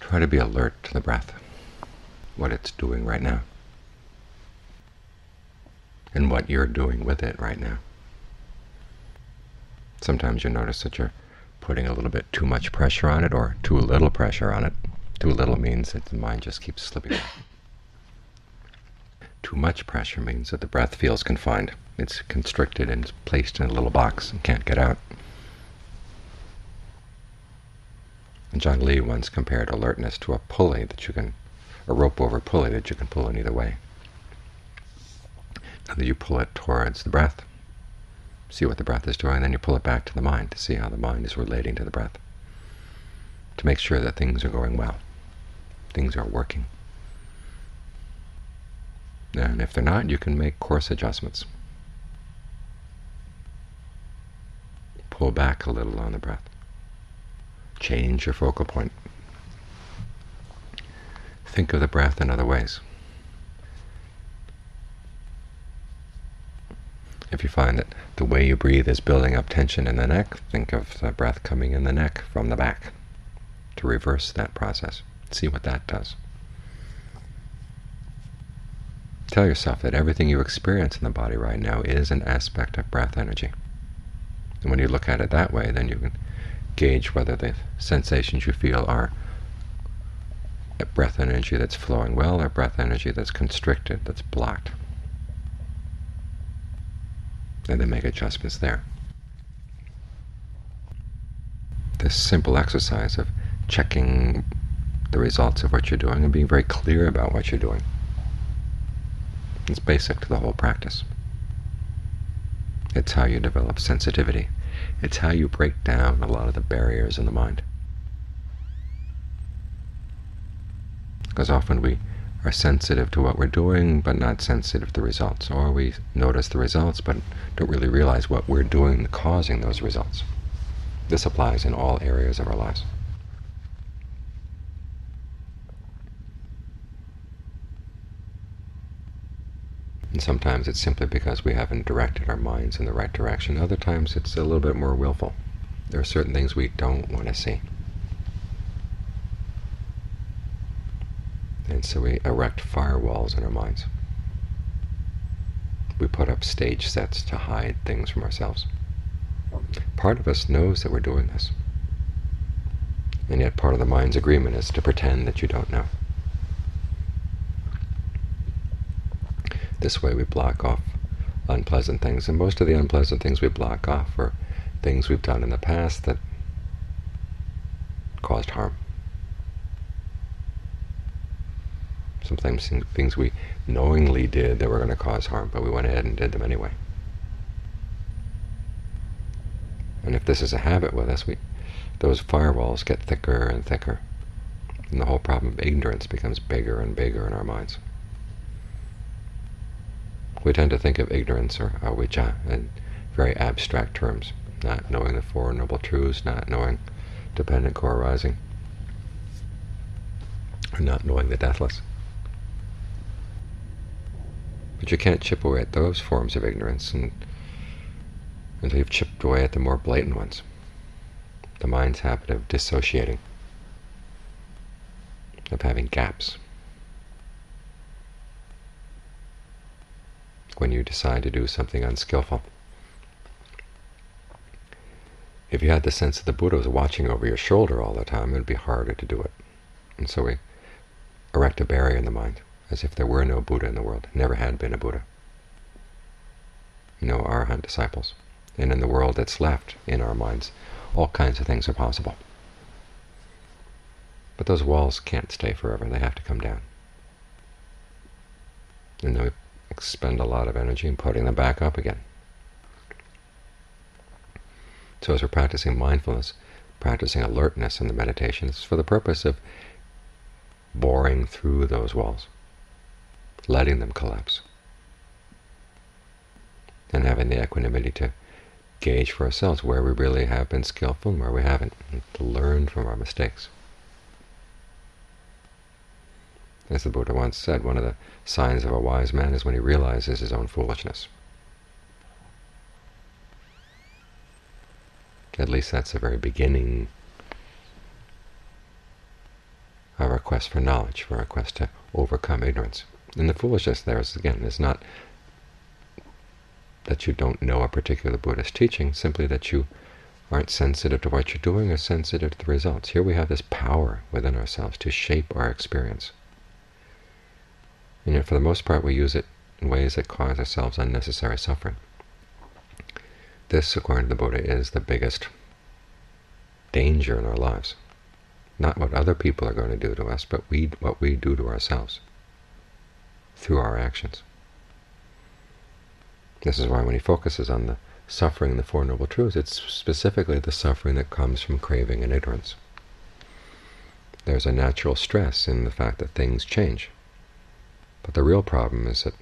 Try to be alert to the breath, what it's doing right now, and what you're doing with it right now. Sometimes you notice that you're putting a little bit too much pressure on it or too little pressure on it. Too little means that the mind just keeps slipping away. Too much pressure means that the breath feels confined. It's constricted and placed in a little box and can't get out. And John Lee once compared alertness to a pulley that you can, a rope over pulley that you can pull in either way. Either you pull it towards the breath, see what the breath is doing, then you pull it back to the mind to see how the mind is relating to the breath, to make sure that things are going well, things are working. And if they're not, you can make course adjustments. Pull back a little on the breath. Change your focal point. Think of the breath in other ways. If you find that the way you breathe is building up tension in the neck, think of the breath coming in the neck from the back to reverse that process. See what that does. Tell yourself that everything you experience in the body right now is an aspect of breath energy. And when you look at it that way, then you can gauge whether the sensations you feel are a breath energy that's flowing well or breath energy that's constricted, that's blocked. And then make adjustments there. This simple exercise of checking the results of what you're doing and being very clear about what you're doing, it's basic to the whole practice. It's how you develop sensitivity. It's how you break down a lot of the barriers in the mind. Because often we are sensitive to what we're doing, but not sensitive to the results. Or we notice the results, but don't really realize what we're doing causing those results. This applies in all areas of our lives. And sometimes it's simply because we haven't directed our minds in the right direction. Other times it's a little bit more willful. There are certain things we don't want to see. And so we erect firewalls in our minds. We put up stage sets to hide things from ourselves. Part of us knows that we're doing this, and yet part of the mind's agreement is to pretend that you don't know. This way we block off unpleasant things, and most of the unpleasant things we block off are things we've done in the past that caused harm. Sometimes things we knowingly did that were going to cause harm, but we went ahead and did them anyway. And if this is a habit with us, those firewalls get thicker and thicker, and the whole problem of ignorance becomes bigger and bigger in our minds. We tend to think of ignorance, or avijja, in very abstract terms, not knowing the Four Noble Truths, not knowing dependent co-arising, or not knowing the deathless. But you can't chip away at those forms of ignorance until you've chipped away at the more blatant ones, the mind's habit of dissociating, of having gaps. When you decide to do something unskillful. If you had the sense that the Buddha was watching over your shoulder all the time, it would be harder to do it. And so we erect a barrier in the mind, as if there were no Buddha in the world, never had been a Buddha, no Arahant disciples. And in the world that's left in our minds, all kinds of things are possible. But those walls can't stay forever, they have to come down. And then we expend a lot of energy in putting them back up again. So as we're practicing mindfulness, practicing alertness in the meditation, it's for the purpose of boring through those walls, letting them collapse, and having the equanimity to gauge for ourselves where we really have been skillful and where we haven't, and to learn from our mistakes. As the Buddha once said, one of the signs of a wise man is when he realizes his own foolishness. At least that's the very beginning our quest for knowledge, for our quest to overcome ignorance. And the foolishness there is not that you don't know a particular Buddhist teaching, simply that you aren't sensitive to what you're doing or sensitive to the results. Here we have this power within ourselves to shape our experience. And yet for the most part we use it in ways that cause ourselves unnecessary suffering. This, according to the Buddha, is the biggest danger in our lives. Not what other people are going to do to us, but what we do to ourselves through our actions. This is why when he focuses on the suffering in the Four Noble Truths, it's specifically the suffering that comes from craving and ignorance. There's a natural stress in the fact that things change. But the real problem is that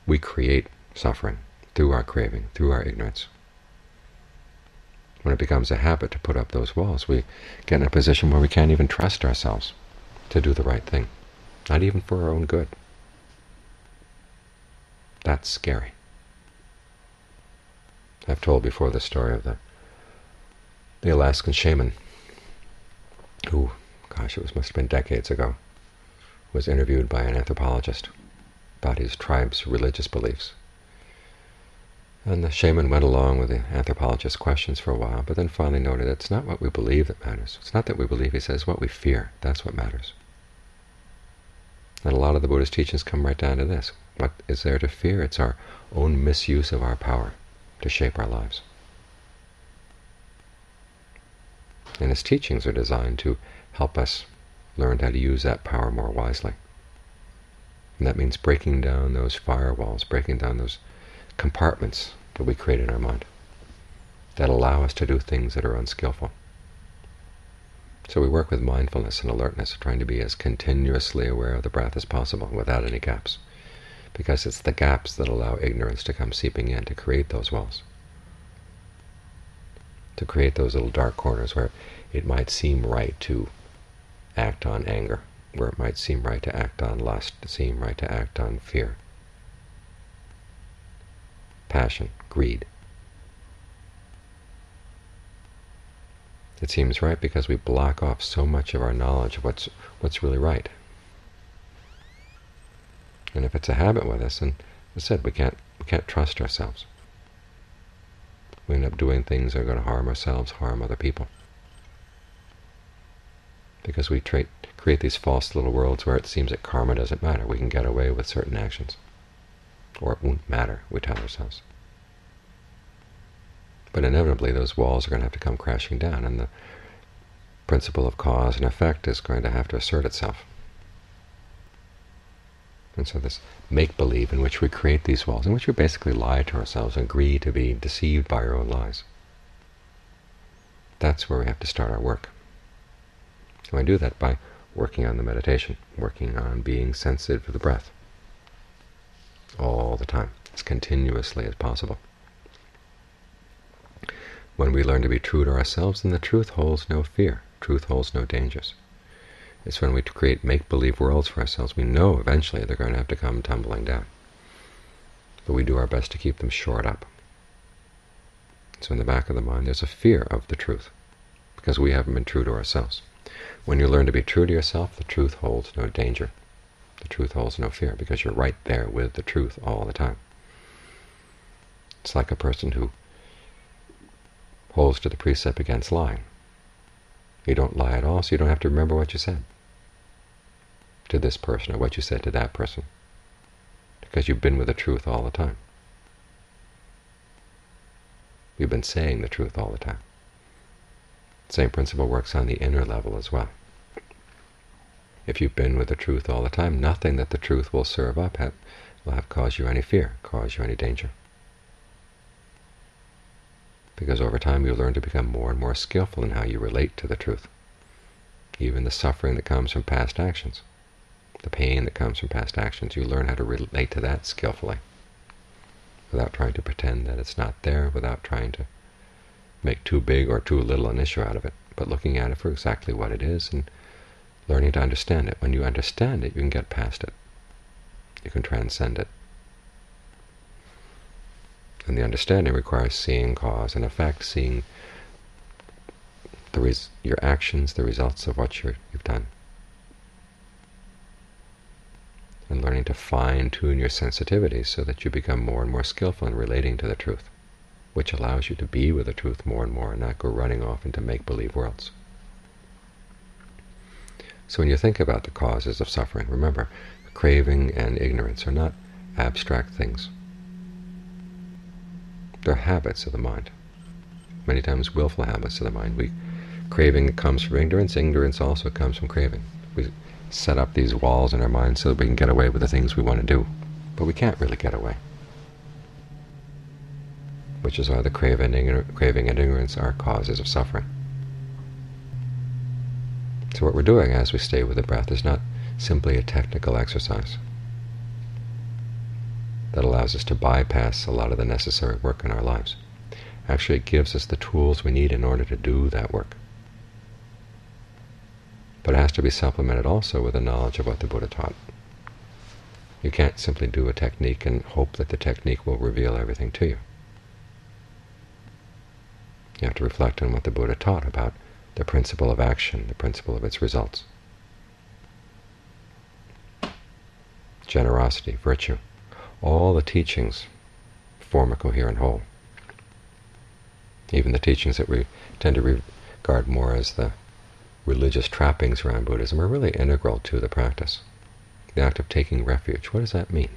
we create suffering through our craving, through our ignorance. When it becomes a habit to put up those walls, we get in a position where we can't even trust ourselves to do the right thing, not even for our own good. That's scary. I've told before the story of the Alaskan shaman who, gosh, it must have been decades ago, was interviewed by an anthropologist about his tribe's religious beliefs. And the shaman went along with the anthropologist's questions for a while, but then finally noted that it's not what we believe that matters. It's not that we believe, he says, what we fear. That's what matters. And a lot of the Buddhist teachings come right down to this. What is there to fear? It's our own misuse of our power to shape our lives. And his teachings are designed to help us learn how to use that power more wisely. And that means breaking down those firewalls, breaking down those compartments that we create in our mind that allow us to do things that are unskillful. So we work with mindfulness and alertness, trying to be as continuously aware of the breath as possible without any gaps, because it's the gaps that allow ignorance to come seeping in, to create those walls, to create those little dark corners where it might seem right to act on anger, where it might seem right to act on lust, seem right to act on fear, passion, greed. It seems right because we block off so much of our knowledge of what's really right. And if it's a habit with us, and as I said, we can't trust ourselves. We end up doing things that are going to harm ourselves, harm other people, because we create these false little worlds where it seems that karma doesn't matter. We can get away with certain actions, or it won't matter, we tell ourselves. But inevitably those walls are going to have to come crashing down, and the principle of cause and effect is going to have to assert itself. And so this make-believe in which we create these walls, in which we basically lie to ourselves and agree to be deceived by our own lies, that's where we have to start our work. And we do that by working on the meditation, working on being sensitive to the breath all the time, as continuously as possible. When we learn to be true to ourselves, then the truth holds no fear, truth holds no dangers. It's when we create make-believe worlds for ourselves, we know eventually they're going to have to come tumbling down. But we do our best to keep them shored up. So in the back of the mind there's a fear of the truth, because we haven't been true to ourselves. When you learn to be true to yourself, the truth holds no danger. The truth holds no fear, because you're right there with the truth all the time. It's like a person who holds to the precept against lying. You don't lie at all, so you don't have to remember what you said to this person or what you said to that person, because you've been with the truth all the time. You've been saying the truth all the time. The same principle works on the inner level as well. If you've been with the truth all the time, nothing that the truth will serve up will have caused you any fear, cause you any danger. Because over time you learn to become more and more skillful in how you relate to the truth. Even the suffering that comes from past actions, the pain that comes from past actions, you learn how to relate to that skillfully, without trying to pretend that it's not there, without trying to make too big or too little an issue out of it, but looking at it for exactly what it is and learning to understand it. When you understand it, you can get past it. You can transcend it. And the understanding requires seeing cause and effect, seeing your actions, the results of what you've done. and learning to fine-tune your sensitivity so that you become more and more skillful in relating to the truth, which allows you to be with the truth more and more and not go running off into make-believe worlds. So when you think about the causes of suffering, remember, craving and ignorance are not abstract things. They're habits of the mind, many times willful habits of the mind. Craving comes from ignorance. Ignorance also comes from craving. We set up these walls in our minds so that we can get away with the things we want to do, but we can't really get away, which is why the craving and ignorance are causes of suffering. So what we're doing as we stay with the breath is not simply a technical exercise that allows us to bypass a lot of the necessary work in our lives. Actually, it gives us the tools we need in order to do that work. But it has to be supplemented also with a knowledge of what the Buddha taught. You can't simply do a technique and hope that the technique will reveal everything to you. You have to reflect on what the Buddha taught about the principle of action, the principle of its results. Generosity, virtue, all the teachings form a coherent whole. Even the teachings that we tend to regard more as the religious trappings around Buddhism are really integral to the practice. The act of taking refuge, what does that mean?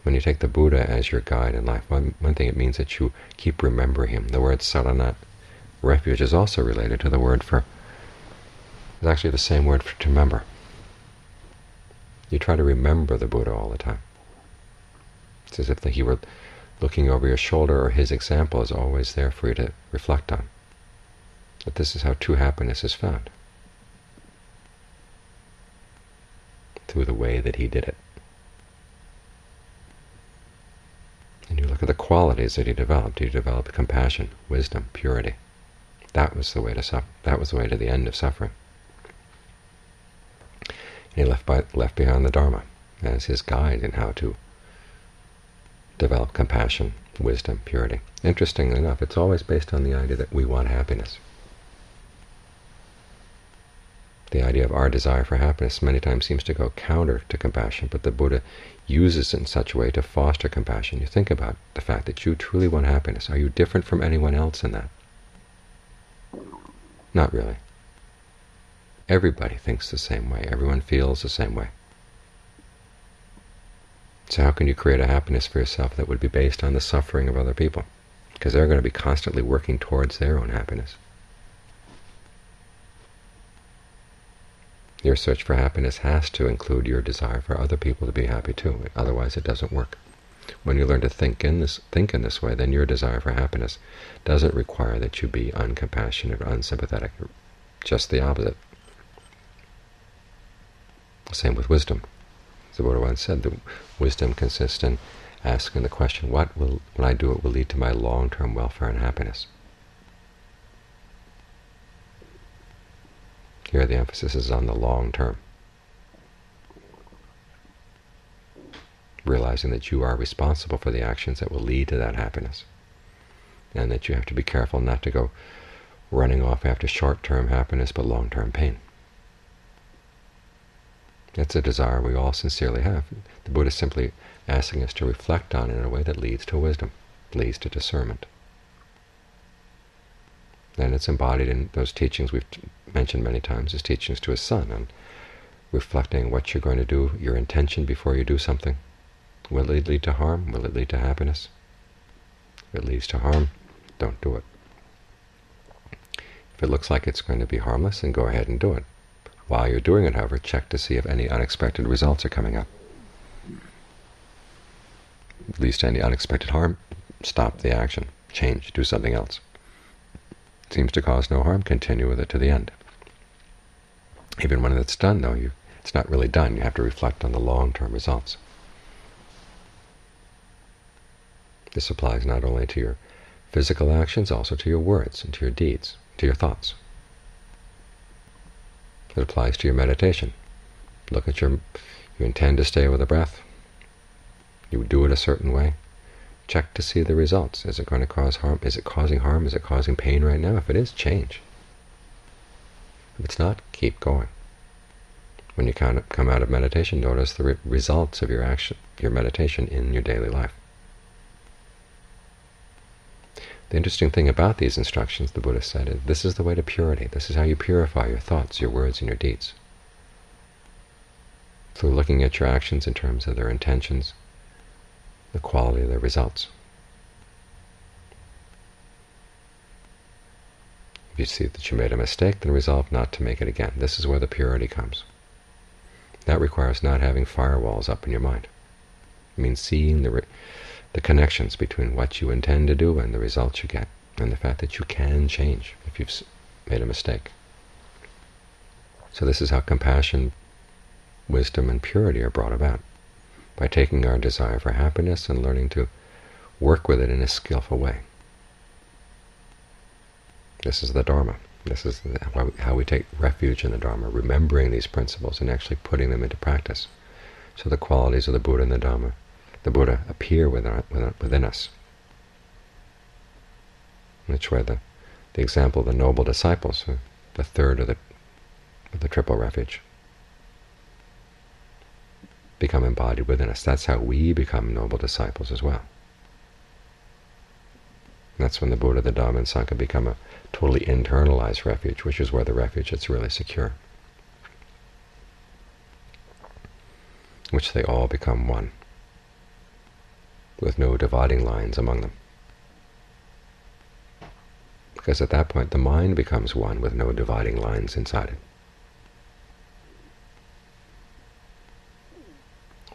When you take the Buddha as your guide in life, one thing it means that you keep remembering him. The word sarana, refuge, is also related to the word for, it's actually the same word for to remember. You try to remember the Buddha all the time. It's as if he were looking over your shoulder, or his example is always there for you to reflect on. That this is how true happiness is found, through the way that he did it. And you look at the qualities that he developed. He developed compassion, wisdom, purity. That was the way to suffer. That was the way to the end of suffering. And he left behind the Dharma as his guide in how to develop compassion, wisdom, purity. Interestingly enough, it's always based on the idea that we want happiness. The idea of our desire for happiness many times seems to go counter to compassion, but the Buddha uses it in such a way to foster compassion. You think about the fact that you truly want happiness. Are you different from anyone else in that? Not really. Everybody thinks the same way. Everyone feels the same way. So how can you create a happiness for yourself that would be based on the suffering of other people? Because they're going to be constantly working towards their own happiness. Your search for happiness has to include your desire for other people to be happy too. Otherwise it doesn't work. When you learn to think in this way, then your desire for happiness doesn't require that you be uncompassionate or unsympathetic. Just the opposite. Same with wisdom. As the Buddha once said, the wisdom consists in asking the question, what will, when I do it, will lead to my long-term welfare and happiness? Here the emphasis is on the long term. Realizing that you are responsible for the actions that will lead to that happiness, and that you have to be careful not to go running off after short-term happiness but long-term pain. It's a desire we all sincerely have. The Buddha is simply asking us to reflect on it in a way that leads to wisdom, leads to discernment. And it's embodied in those teachings we've mentioned many times, as teachings to his son, on reflecting what you're going to do, your intention before you do something. Will it lead to harm? Will it lead to happiness? If it leads to harm, don't do it. If it looks like it's going to be harmless, then go ahead and do it. While you're doing it, however, check to see if any unexpected results are coming up. If it leads to any unexpected harm, stop the action, change, do something else. Seems to cause no harm, continue with it to the end. Even when it's done, though, it's not really done. You have to reflect on the long-term results. This applies not only to your physical actions, also to your words and to your deeds, to your thoughts. It applies to your meditation. Look at you intend to stay with the breath. You do it a certain way. Check to see the results. Is it going to cause harm? Is it causing harm? Is it causing pain right now? If it is, change. If it's not, keep going. When you come out of meditation, notice the results of your action, your meditation in your daily life. The interesting thing about these instructions, the Buddha said, is this is the way to purity. This is how you purify your thoughts, your words, and your deeds. Through looking at your actions in terms of their intentions, the quality of their results. If you see that you made a mistake, then resolve not to make it again. This is where the purity comes. That requires not having firewalls up in your mind. It means seeing the connections between what you intend to do and the results you get, and the fact that you can change if you've made a mistake. So this is how compassion, wisdom, and purity are brought about, by taking our desire for happiness and learning to work with it in a skillful way. This is the Dharma. This is how we take refuge in the Dharma, remembering these principles and actually putting them into practice. So the qualities of the Buddha and the Dhamma, the Buddha, appear within us. In which way the example of the noble disciples, the third of the triple refuge, become embodied within us. That's how we become noble disciples as well. And that's when the Buddha, the Dhamma, and Sangha become a totally internalized refuge, which is where the refuge that's really secure, which they all become one, with no dividing lines among them. Because at that point the mind becomes one with no dividing lines inside it.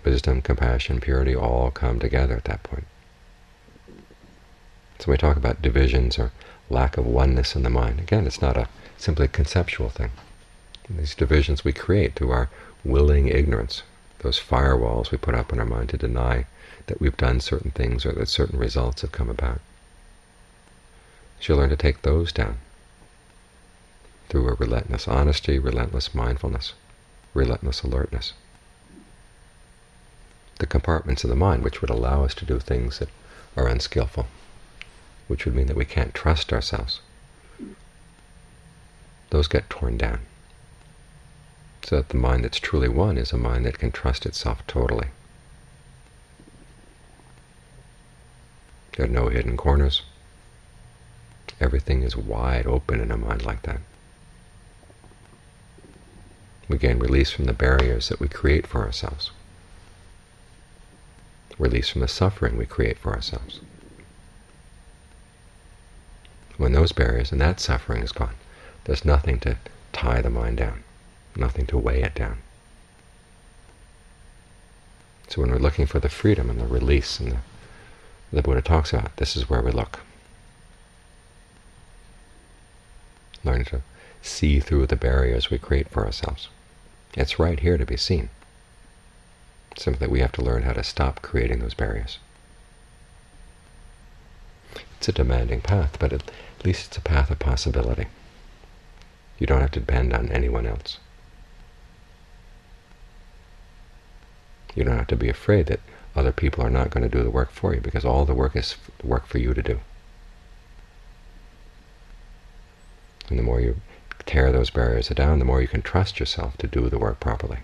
Wisdom, compassion, purity all come together at that point. So when we talk about divisions or lack of oneness in the mind, again, it's not simply a conceptual thing. These divisions we create through our willing ignorance, those firewalls we put up in our mind to deny that we've done certain things or that certain results have come about. So you learn to take those down through a relentless honesty, relentless mindfulness, relentless alertness. The compartments of the mind which would allow us to do things that are unskillful, which would mean that we can't trust ourselves, those get torn down. So that the mind that's truly one is a mind that can trust itself totally. There are no hidden corners. Everything is wide open in a mind like that. We gain release from the barriers that we create for ourselves. Release from the suffering we create for ourselves. When those barriers and that suffering is gone, there's nothing to tie the mind down, nothing to weigh it down. So when we're looking for the freedom and the release and the Buddha talks about, this is where we look. Learning to see through the barriers we create for ourselves. It's right here to be seen. Simply we have to learn how to stop creating those barriers. It's a demanding path, but at least it's a path of possibility. You don't have to depend on anyone else. You don't have to be afraid that other people are not going to do the work for you, because all the work is work for you to do. And the more you tear those barriers down, the more you can trust yourself to do the work properly.